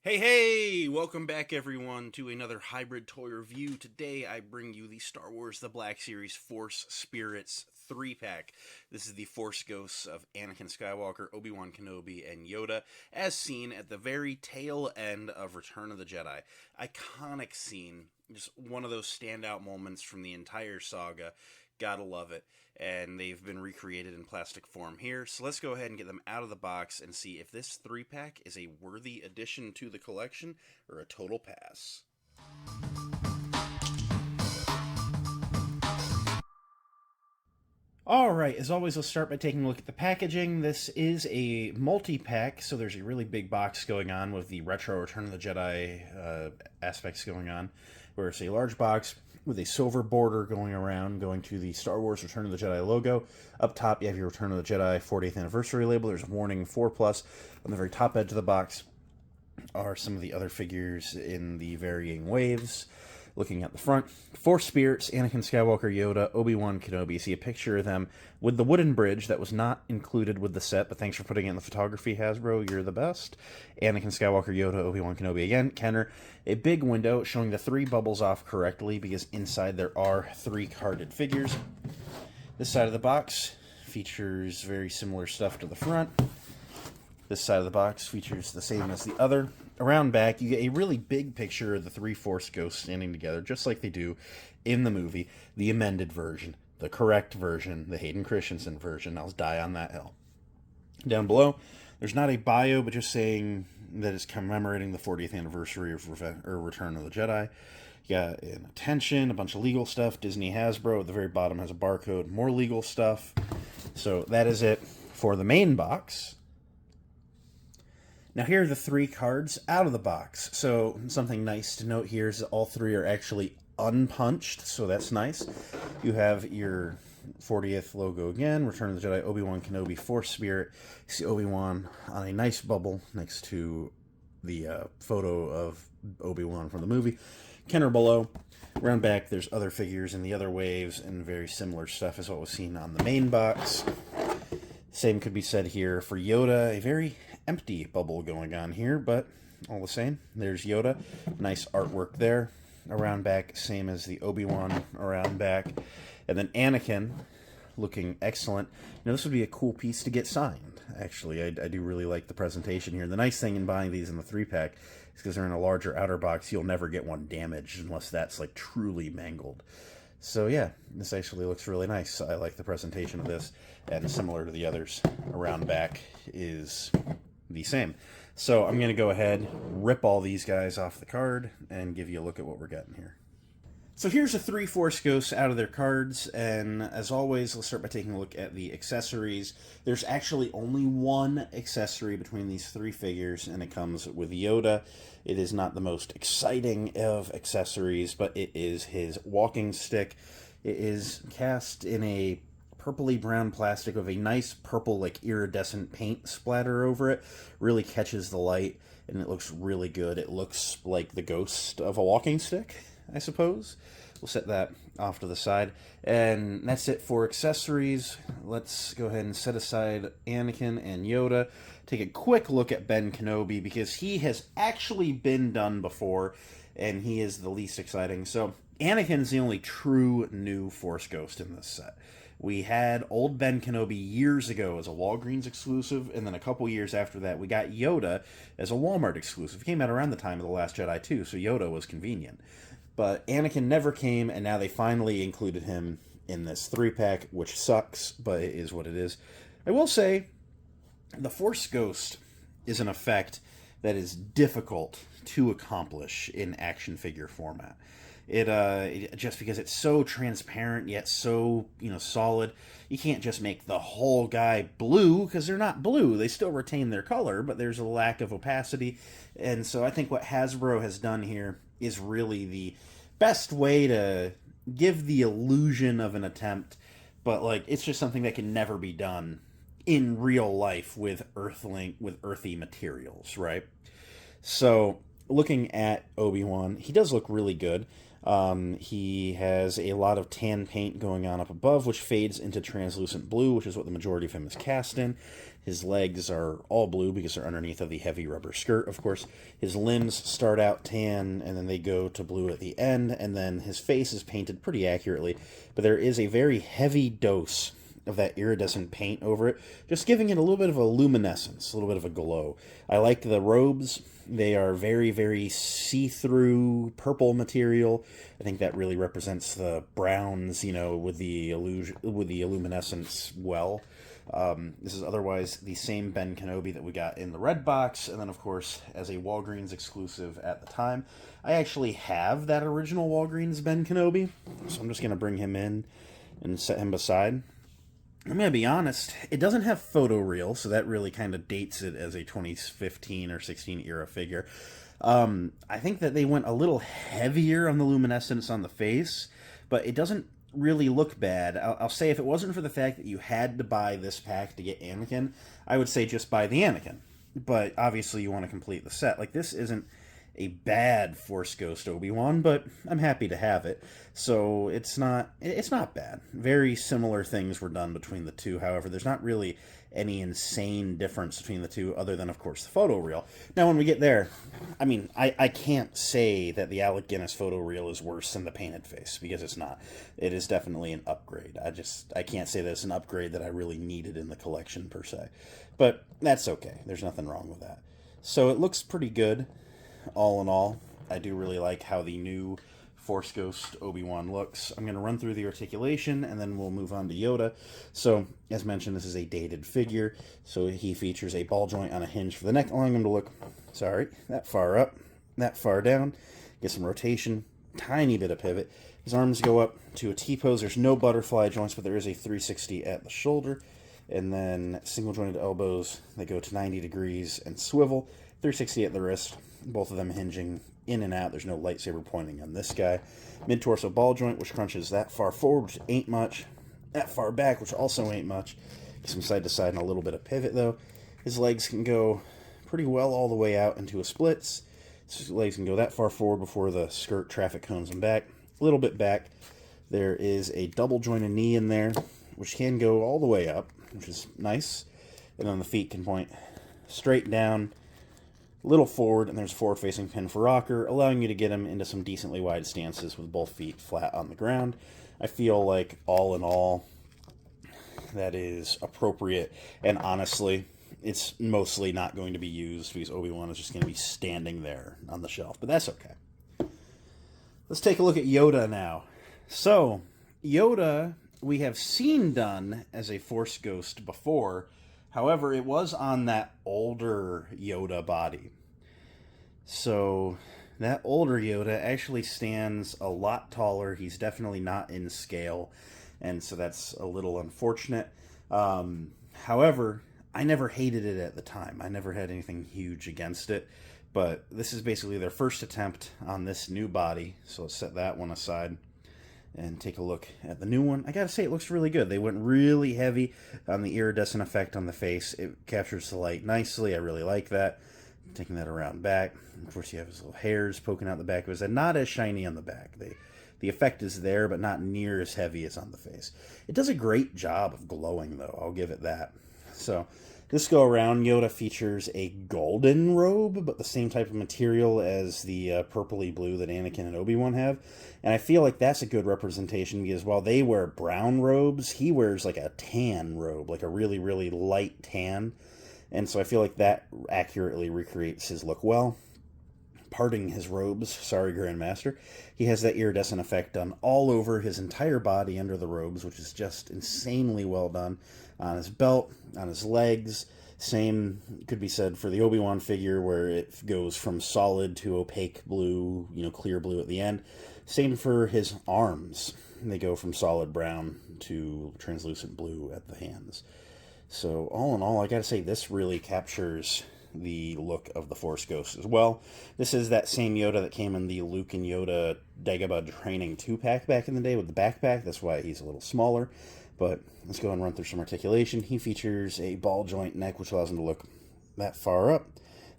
Hey, welcome back everyone to another hybrid toy review. Today I bring you the Star Wars The Black Series Force Spirits 3-pack. This is the Force Ghosts of Anakin Skywalker, Obi-Wan Kenobi, and Yoda, as seen at the very tail end of Return of the Jedi. Iconic scene, just one of those standout moments from the entire saga. Gotta love it. And they've been recreated in plastic form here. So let's go ahead and get them out of the box and see if this 3-pack is a worthy addition to the collection or a total pass. Alright, as always, let's start by taking a look at the packaging. This is a multi-pack, so there's a really big box going on with the retro Return of the Jedi aspects going on, where it's a large box with a silver border going around, going to the Star Wars Return of the Jedi logo. Up top, you have your Return of the Jedi 40th anniversary label. There's a warning 4+. On the very top edge of the box are some of the other figures in the varying waves. Looking at the front, Force Spirits, Anakin Skywalker, Yoda, Obi-Wan Kenobi. You see a picture of them with the wooden bridge that was not included with the set, but thanks for putting it in the photography, Hasbro. You're the best. Anakin Skywalker, Yoda, Obi-Wan Kenobi again. Kenner, a big window showing the 3 bubbles off correctly because inside there are 3 carded figures. This side of the box features very similar stuff to the front. This side of the box features the same as the other. Around back, you get a really big picture of the 3 Force Ghosts standing together, just like they do in the movie. The amended version, the correct version, the Hayden Christensen version. I'll die on that hill. Down below, there's not a bio, but just saying that it's commemorating the 40th anniversary of Return of the Jedi. You got an attention, a bunch of legal stuff. Disney Hasbro at the very bottom has a barcode, more legal stuff. So that is it for the main box. Now here are the 3 cards out of the box. So something nice to note here is that all 3 are actually unpunched, so that's nice. You have your 40th logo again, Return of the Jedi, Obi-Wan Kenobi, Force Spirit. You see Obi-Wan on a nice bubble next to the photo of Obi-Wan from the movie. Kenner below. Around back, there's other figures in the other waves and very similar stuff as what was seen on the main box. Same could be said here for Yoda, a very empty bubble going on here, but all the same, there's Yoda. Nice artwork there. Around back, same as the Obi-Wan around back. And then Anakin, looking excellent. Now, this would be a cool piece to get signed, actually. I do really like the presentation here. The nice thing in buying these in the 3-pack is because they're in a larger outer box, you'll never get one damaged unless that's, like, truly mangled. So yeah, this actually looks really nice. I like the presentation of this, and similar to the others, around back is the same. So I'm going to go ahead, rip all these guys off the card, and give you a look at what we're getting here. So here's the 3 Force Ghosts out of their cards, and as always, let's start by taking a look at the accessories. There's actually only one accessory between these 3 figures, and it comes with Yoda. It is not the most exciting of accessories, but it is his walking stick. It is cast in a purpley brown plastic with a nice purple, like, iridescent paint splatter over it. Really catches the light, and it looks really good. It looks like the ghost of a walking stick, I suppose. We'll set that off to the side. And that's it for accessories. Let's go ahead and set aside Anakin and Yoda. Take a quick look at Ben Kenobi, because he has actually been done before, and he is the least exciting. So Anakin's the only true new Force Ghost in this set. We had old Ben Kenobi years ago as a Walgreens exclusive, and then a couple years after that, we got Yoda as a Walmart exclusive. It came out around the time of The Last Jedi, too, so Yoda was convenient. But Anakin never came, and now they finally included him in this 3-pack, which sucks, but it is what it is. I will say, the Force Ghost is an effect that is difficult to accomplish in action figure format. It just because it's so transparent yet so solid, you can't just make the whole guy blue, because they're not blue. They still retain their color, but there's a lack of opacity. And so I think what Hasbro has done here is really the best way to give the illusion of an attempt, but like it's just something that can never be done in real life with earthy materials, right? So looking at Obi-Wan, he does look really good. He has a lot of tan paint going on up above, which fades into translucent blue, which is what the majority of him is cast in. His legs are all blue because they're underneath of the heavy rubber skirt, of course. His limbs start out tan, and then they go to blue at the end, and then his face is painted pretty accurately. But there is a very heavy dose of that iridescent paint over it, just giving it a little bit of a luminescence, a little bit of a glow. I like the robes. They are very, very see-through purple material. I think that really represents the browns, with the luminescence well. This is otherwise the same Ben Kenobi that we got in the red box, and then, of course, as a Walgreens exclusive at the time. I actually have that original Walgreens Ben Kenobi, so I'm just going to bring him in and set him beside. I'm going to be honest, it doesn't have photoreal, so that really kind of dates it as a 2015 or 16 era figure. I think that they went a little heavier on the luminescence on the face, but it doesn't really look bad. I'll say if it wasn't for the fact that you had to buy this pack to get Anakin, I would say just buy the Anakin. But obviously you want to complete the set. Like, this isn't a bad Force Ghost Obi-Wan, but I'm happy to have it. So it's not bad. Very similar things were done between the two. However, there's not really any insane difference between the two other than, of course, the photoreal. Now, when we get there, I can't say that the Alec Guinness photoreal is worse than the painted face, because it's not. It is definitely an upgrade. I can't say that it's an upgrade that I really needed in the collection, per se. But that's okay. There's nothing wrong with that. So it looks pretty good. All in all, I do really like how the new Force Ghost Obi-Wan looks. I'm going to run through the articulation, and then we'll move on to Yoda. So, as mentioned, this is a dated figure, so he features a ball joint on a hinge for the neck, allowing him to look, that far up, that far down, get some rotation, tiny bit of pivot. His arms go up to a T-pose. There's no butterfly joints, but there is a 360 at the shoulder, and then single-jointed elbows that go to 90 degrees and swivel, 360 at the wrist. Both of them hinging in and out. There's no lightsaber pointing on this guy. Mid-torso ball joint, which crunches that far forward, which ain't much. That far back, which also ain't much. Some side-to-side and a little bit of pivot, though. His legs can go pretty well all the way out into a splits. His legs can go that far forward before the skirt traffic cones him back. A little bit back. There is a double-jointed knee in there, which can go all the way up, which is nice. And then the feet can point straight down, little forward, and there's a forward-facing pin for rocker, allowing you to get him into some decently wide stances with both feet flat on the ground. I feel like, all in all, that is appropriate, and honestly, it's mostly not going to be used because Obi-Wan is just going to be standing there on the shelf, but that's okay. Let's take a look at Yoda now. So, Yoda, we have seen done as a Force Ghost before. However, it was on that older Yoda body. So, that older Yoda actually stands a lot taller. He's definitely not in scale, and so that's a little unfortunate. However, I never hated it at the time. I never had anything huge against it, but this is basically their first attempt on this new body, so let's set that one aside and take a look at the new one. I gotta say, it looks really good. They went really heavy on the iridescent effect on the face. It captures the light nicely. I really like that. Taking that around back. Of course, you have his little hairs poking out the back of his head. Not as shiny on the back. The effect is there, but not near as heavy as on the face. It does a great job of glowing, though. I'll give it that. So, this go around, Yoda features a golden robe, but the same type of material as the purpley blue that Anakin and Obi-Wan have. And I feel like that's a good representation because while they wear brown robes, he wears like a tan robe, like a really, really light tan. And so I feel like that accurately recreates his look well. Parting his robes, sorry Grandmaster, he has that iridescent effect done all over his entire body under the robes, which is just insanely well done. On his belt, on his legs, same could be said for the Obi-Wan figure where it goes from solid to opaque blue, clear blue at the end. Same for his arms. They go from solid brown to translucent blue at the hands. So all in all, I gotta say this really captures the look of the Force Ghost as well. This is that same Yoda that came in the Luke and Yoda Dagobah Training 2-pack back in the day with the backpack. That's why he's a little smaller. But let's go and run through some articulation. He features a ball joint neck, which allows him to look that far up,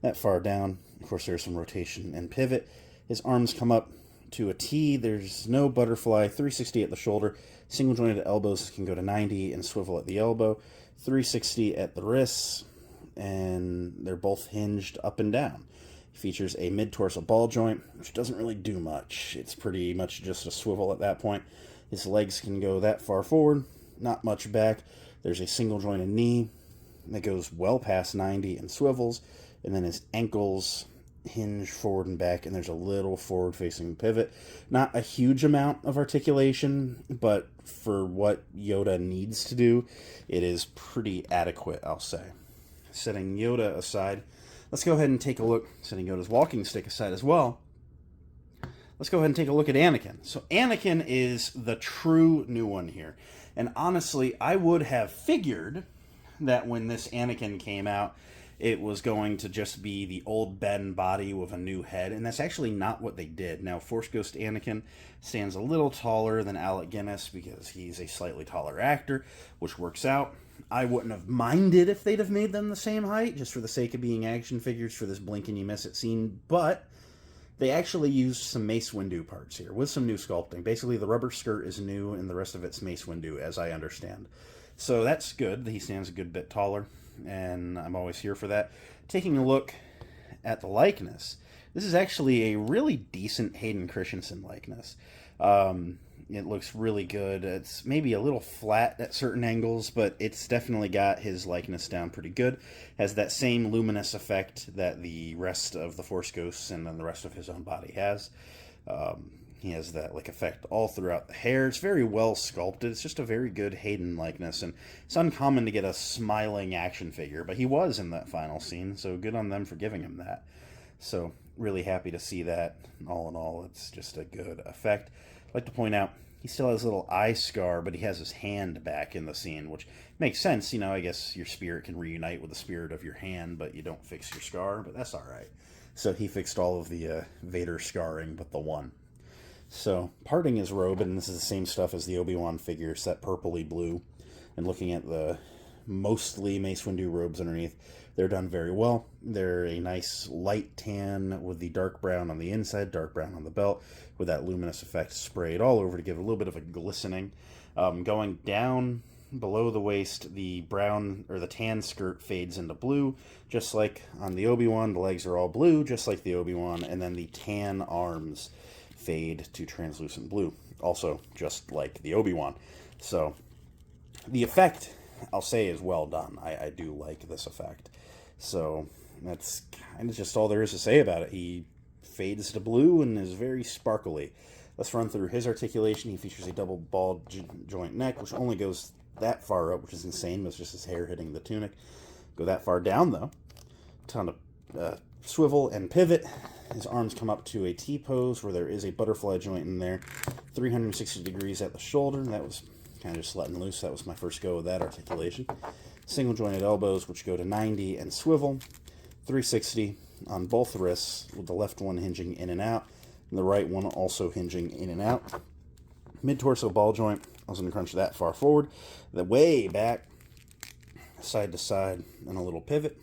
that far down. Of course, there's some rotation and pivot. His arms come up to a T. There's no butterfly. 360 at the shoulder. Single jointed elbows can go to 90 and swivel at the elbow. 360 at the wrists, and they're both hinged up and down. It features a mid-torso ball joint, which doesn't really do much. It's pretty much just a swivel at that point. His legs can go that far forward, not much back. There's a single jointed knee that goes well past 90 and swivels, and then his ankles hinge forward and back, and there's a little forward-facing pivot. Not a huge amount of articulation, but for what Yoda needs to do, it is pretty adequate, I'll say. Setting Yoda aside, let's go ahead and take a look, setting Yoda's walking stick aside as well, let's go ahead and take a look at Anakin. So Anakin is the true new one here. And honestly, I would have figured that when this Anakin came out, it was going to just be the old Ben body with a new head, and that's actually not what they did. Now, Force Ghost Anakin stands a little taller than Alec Guinness because he's a slightly taller actor, which works out. I wouldn't have minded if they'd have made them the same height, just for the sake of being action figures for this blink and you miss it scene, but they actually used some Mace Windu parts here with some new sculpting. Basically, the rubber skirt is new, and the rest of it's Mace Windu, as I understand. So that's good. He stands a good bit taller, and I'm always here for that. Taking a look at the likeness, this is actually a really decent Hayden Christensen likeness. It looks really good. It's maybe a little flat at certain angles, but it's definitely got his likeness down pretty good. Has that same luminous effect that the rest of the Force Ghosts and then the rest of his own body has. He has that effect all throughout the hair. It's very well sculpted. It's just a very good Hayden likeness, and it's uncommon to get a smiling action figure, but he was in that final scene, so good on them for giving him that. So really happy to see that. All in all, it's just a good effect. I'd like to point out, he still has a little eye scar, but he has his hand back in the scene, which makes sense. I guess your spirit can reunite with the spirit of your hand, but you don't fix your scar, but that's all right. So he fixed all of the Vader scarring but the one. So, parting his robe, and this is the same stuff as the Obi-Wan figure, set purpley blue, and looking at the mostly Mace Windu robes underneath, they're done very well. They're a nice light tan with the dark brown on the inside, dark brown on the belt, with that luminous effect sprayed all over to give a little bit of a glistening. Going down below the waist, the brown, or the tan skirt fades into blue, just like on the Obi-Wan. The legs are all blue, just like the Obi-Wan, and then the tan arms fade to translucent blue, also just like the Obi-Wan. So the effect, I'll say, is well done. I do like this effect. So that's kind of just all there is to say about it. He fades to blue and is very sparkly. Let's run through his articulation. He features a double ball joint neck, which only goes that far up, which is insane. It's just his hair hitting the tunic. Go that far down, though. Ton of swivel and pivot. His arms come up to a T-pose where there is a butterfly joint in there. 360 degrees at the shoulder. That was kind of just letting loose. That was my first go with that articulation. Single jointed elbows, which go to 90 and swivel. 360 on both wrists, with the left one hinging in and out, and the right one also hinging in and out. Mid-torso ball joint. I was going to crunch that far forward. The way back, side to side, and a little pivot.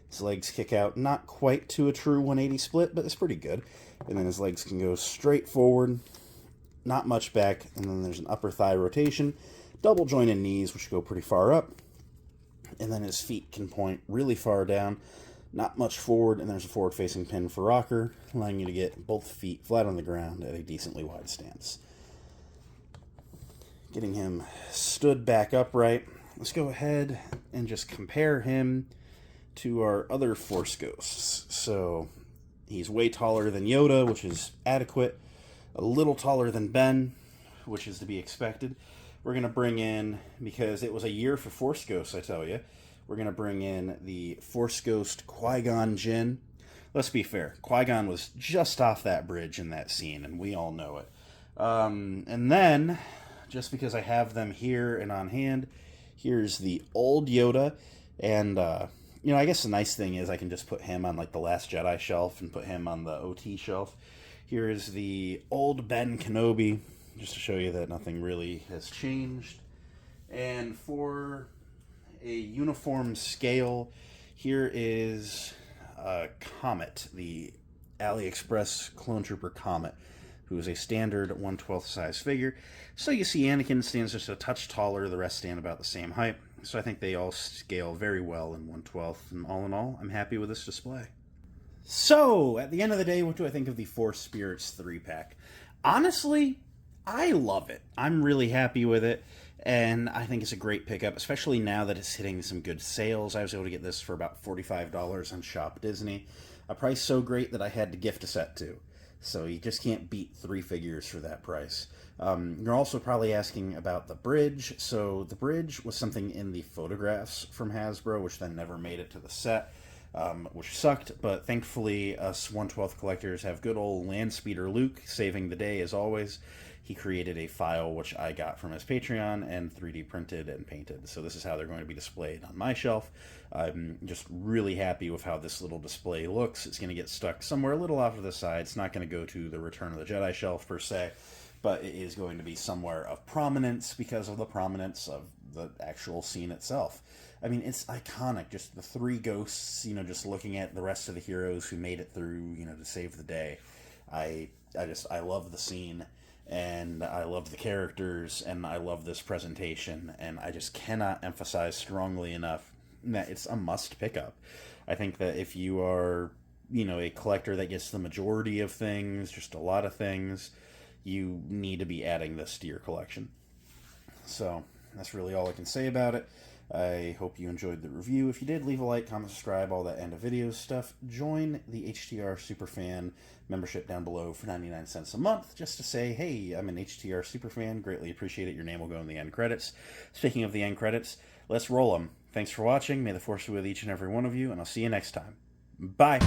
His legs kick out, not quite to a true 180 split, but it's pretty good. And then his legs can go straight forward, not much back, and then there's an upper thigh rotation, double jointed knees, which go pretty far up, and then his feet can point really far down, not much forward, and there's a forward-facing pin for rocker, allowing you to get both feet flat on the ground at a decently wide stance. Getting him stood back upright, let's go ahead and just compare him to our other Force Ghosts. So he's way taller than Yoda, which is adequate, a little taller than Ben, which is to be expected. We're going to bring in, because it was a year for Force Ghosts, I tell you, we're going to bring in the Force Ghost Qui-Gon Jinn. Let's be fair, Qui-Gon was just off that bridge in that scene, and we all know it. And then, just because I have them here and on hand, here's the old Yoda, and I guess the nice thing is I can just put him on the Last Jedi shelf and put him on the OT shelf. Here is the old Ben Kenobi, just to show you that nothing really has changed. And for a uniform scale, here is Comet, the AliExpress Clone Trooper Comet, who is a standard 1/12 size figure. So you see Anakin stands just a touch taller, the rest stand about the same height. So I think they all scale very well in 1/12, and all in all, I'm happy with this display. So, at the end of the day, what do I think of the Force Spirits 3-pack? Honestly, I love it. I'm really happy with it, and I think it's a great pickup, especially now that it's hitting some good sales. I was able to get this for about $45 on Shop Disney, a price so great that I had to gift a set to. So you just can't beat 3 figures for that price. You're also probably asking about the bridge. So the bridge was something in the photographs from Hasbro, which then never made it to the set. Which sucked, but thankfully us 1/12 collectors have good old Landspeeder Luke saving the day as always. He created a file which I got from his Patreon and 3D printed and painted. So this is how they're going to be displayed on my shelf. I'm just really happy with how this little display looks. It's going to get stuck somewhere a little off to the side. It's not going to go to the Return of the Jedi shelf per se, but it is going to be somewhere of prominence because of the prominence of the actual scene itself. I mean, it's iconic. Just the 3 ghosts, just looking at the rest of the heroes who made it through, to save the day. I love the scene, and I love the characters, and I love this presentation, and I just cannot emphasize strongly enough that it's a must pickup. I think that if you are, a collector that gets the majority of things, just a lot of things, you need to be adding this to your collection. So, that's really all I can say about it. I hope you enjoyed the review. If you did, leave a like, comment, subscribe, all that end of videos stuff. Join the HTR Superfan membership down below for 99 cents a month, just to say, hey, I'm an HTR Superfan. Greatly appreciate it. Your name will go in the end credits. Speaking of the end credits, let's roll them. Thanks for watching. May the Force be with each and every one of you, and I'll see you next time. Bye.